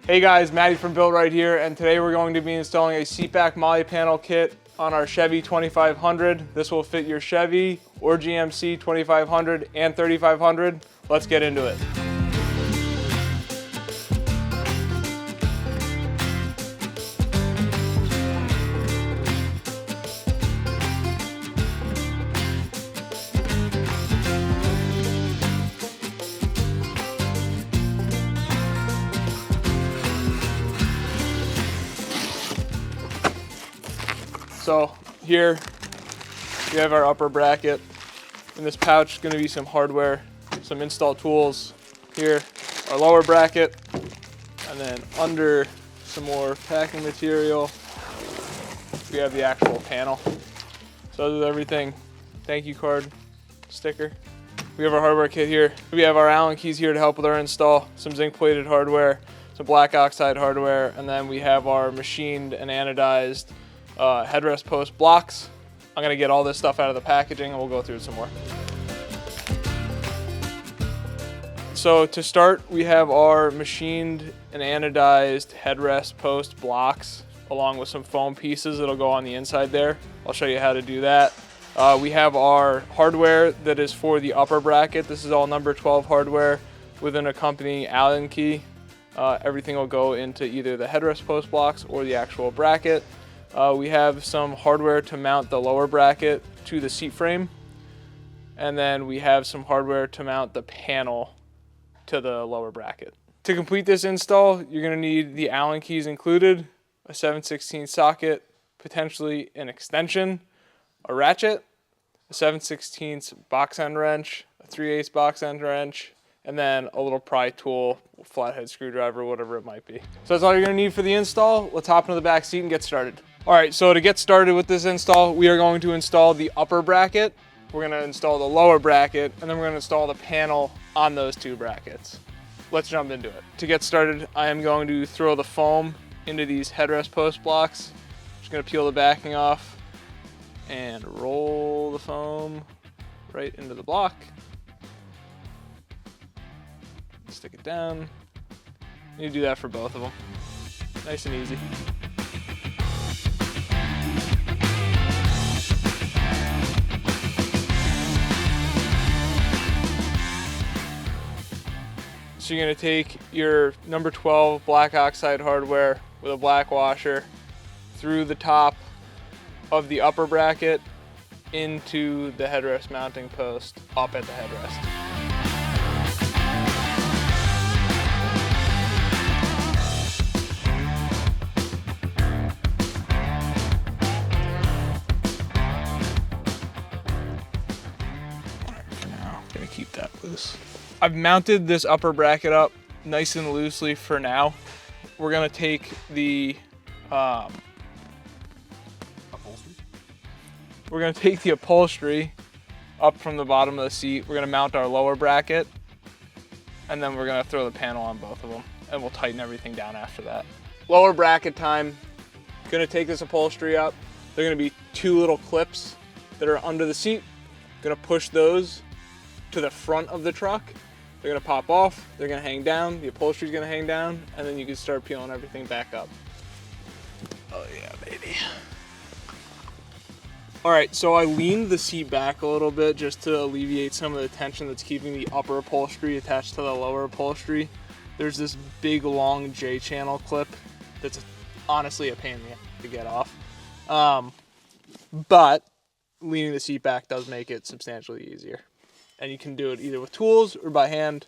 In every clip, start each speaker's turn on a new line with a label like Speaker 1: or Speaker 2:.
Speaker 1: Hey guys, Matty from BuiltRight here, and today we're going to be installing a Seat Back MOLLE panel kit on our Chevy 2500. This will fit your Chevy or GMC 2500 and 3500. Let's get into it. So here we have our upper bracket. In this pouch is going to be some hardware, some install tools. Here, our lower bracket, and then under some more packing material, we have the actual panel. So this is everything. Thank you card, sticker. We have our hardware kit here. We have our Allen keys here to help with our install, some zinc plated hardware, some black oxide hardware, and then we have our machined and anodized headrest post blocks. I'm gonna get all this stuff out of the packaging and we'll go through it some more. So to start, we have our machined and anodized headrest post blocks along with some foam pieces that'll go on the inside there. I'll show you how to do that. We have our hardware that is for the upper bracket. This is all number 12 hardware with an accompanying Allen key. Everything will go into either the headrest post blocks or the actual bracket. We have some hardware to mount the lower bracket to the seat frame. And then we have some hardware to mount the panel to the lower bracket. To complete this install, you're going to need the Allen keys included, a 7/16 socket, potentially an extension, a ratchet, a 7/16 box end wrench, a 3/8 box end wrench, and then a little pry tool, flathead screwdriver, whatever it might be. So that's all you're going to need for the install. Let's hop into the back seat and get started. All right, so to get started with this install, we are going to install the upper bracket, we're gonna install the lower bracket, and then we're gonna install the panel on those two brackets. Let's jump into it. To get started, I am going to throw the foam into these headrest post blocks. Just gonna peel the backing off and roll the foam right into the block. Stick it down. You do that for both of them. Nice and easy. So you're going to take your number 12 black oxide hardware with a black washer through the top of the upper bracket into the headrest mounting post up at the headrest. For now, I'm going to keep that loose. I've mounted this upper bracket up nice and loosely for now. We're gonna take the upholstery up from the bottom of the seat. We're gonna mount our lower bracket, and then we're gonna throw the panel on both of them, and we'll tighten everything down after that. Lower bracket time. Gonna take this upholstery up. There are gonna be two little clips that are under the seat. Gonna push those to the front of the truck. They're gonna pop off, they're gonna hang down, the upholstery's gonna hang down, and then you can start peeling everything back up. Oh yeah, baby. All right, so I leaned the seat back a little bit just to alleviate some of the tension that's keeping the upper upholstery attached to the lower upholstery. There's this big long J-channel clip that's honestly a pain in the ass to get off. But leaning the seat back does make it substantially easier. And you can do it either with tools or by hand.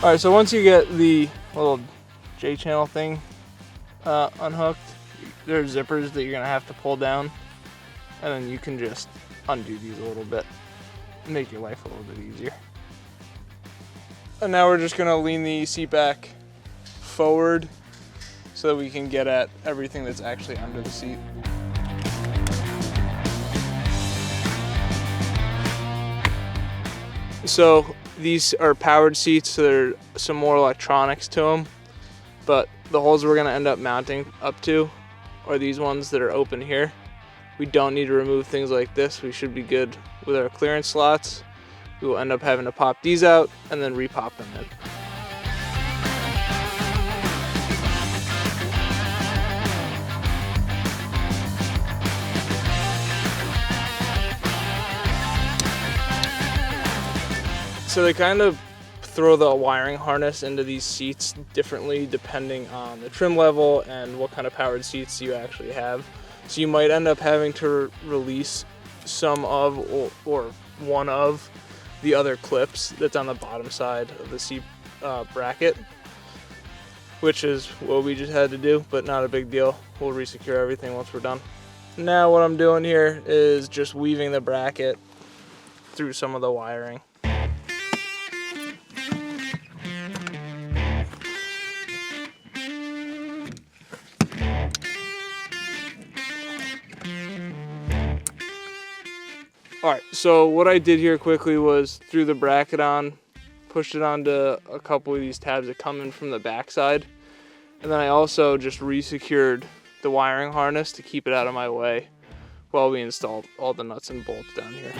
Speaker 1: All right, so once you get the little J-channel thing unhooked, there are zippers that you're gonna have to pull down, and then you can just undo these a little bit and make your life a little bit easier. And now we're just gonna lean the seat back forward so that we can get at everything that's actually under the seat. So these are powered seats, so there are some more electronics to them, but the holes we're gonna end up mounting up to are these ones that are open here. We don't need to remove things like this. We should be good with our clearance slots. We will end up having to pop these out and then repop them in. So they kind of throw the wiring harness into these seats differently depending on the trim level and what kind of powered seats you actually have. So you might end up having to release some of or one of the other clips that's on the bottom side of the seat bracket, which is what we just had to do, but not a big deal. We'll resecure everything once we're done. Now what I'm doing here is just weaving the bracket through some of the wiring. Alright, so what I did here quickly was threw the bracket on, pushed it onto a couple of these tabs that come in from the back side, and then I also just resecured the wiring harness to keep it out of my way while we installed all the nuts and bolts down here.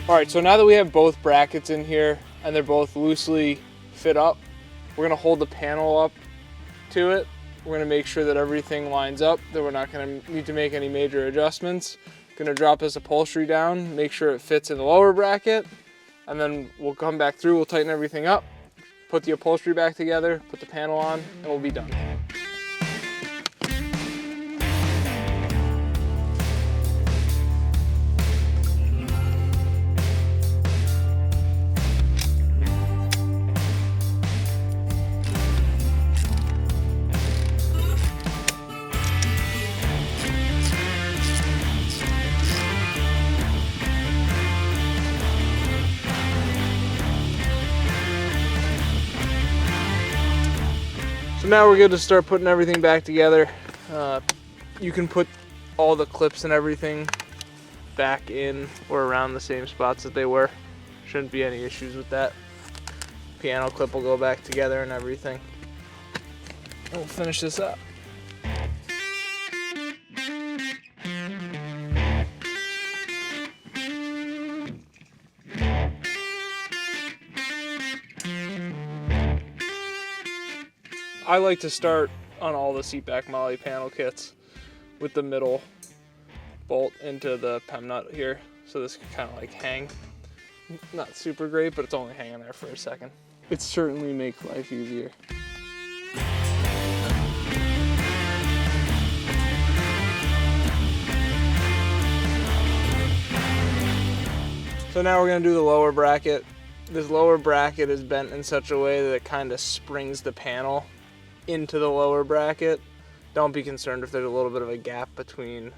Speaker 1: All right, so now that we have both brackets in here and they're both loosely fit up, we're gonna hold the panel up to it. We're gonna make sure that everything lines up, that we're not gonna need to make any major adjustments. Gonna drop this upholstery down, make sure it fits in the lower bracket, and then we'll come back through, we'll tighten everything up, put the upholstery back together, put the panel on, and we'll be done. So now we're good to start putting everything back together. You can put all the clips and everything back in or around the same spots that they were. Shouldn't be any issues with that. Piano clip will go back together and everything. And we'll finish this up. I like to start on all the Seat Back MOLLE panel kits with the middle bolt into the PEM nut here, so this can kind of like hang. Not super great, but it's only hanging there for a second. It certainly makes life easier. So now we're gonna do the lower bracket. This lower bracket is bent in such a way that it kind of springs the panel into the lower bracket. Don't be concerned if there's a little bit of a gap between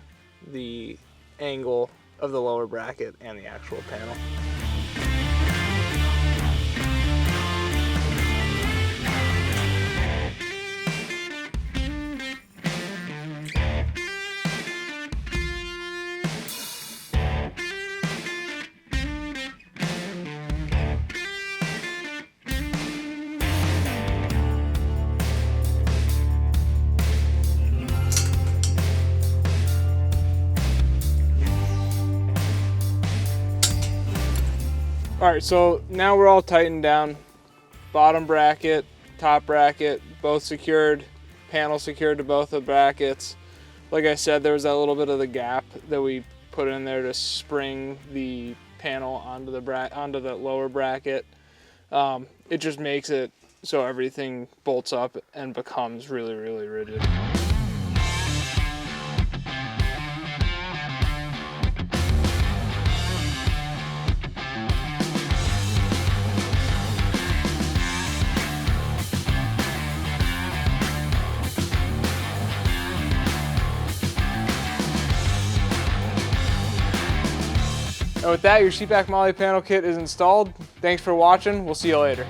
Speaker 1: the angle of the lower bracket and the actual panel. All right, so now we're all tightened down. Bottom bracket, top bracket, both secured, panel secured to both the brackets. Like I said, there was that little bit of the gap that we put in there to spring the panel onto the lower bracket. It just makes it so everything bolts up and becomes really, really rigid. And with that, your Seat Back MOLLE panel kit is installed. Thanks for watching. We'll see you later.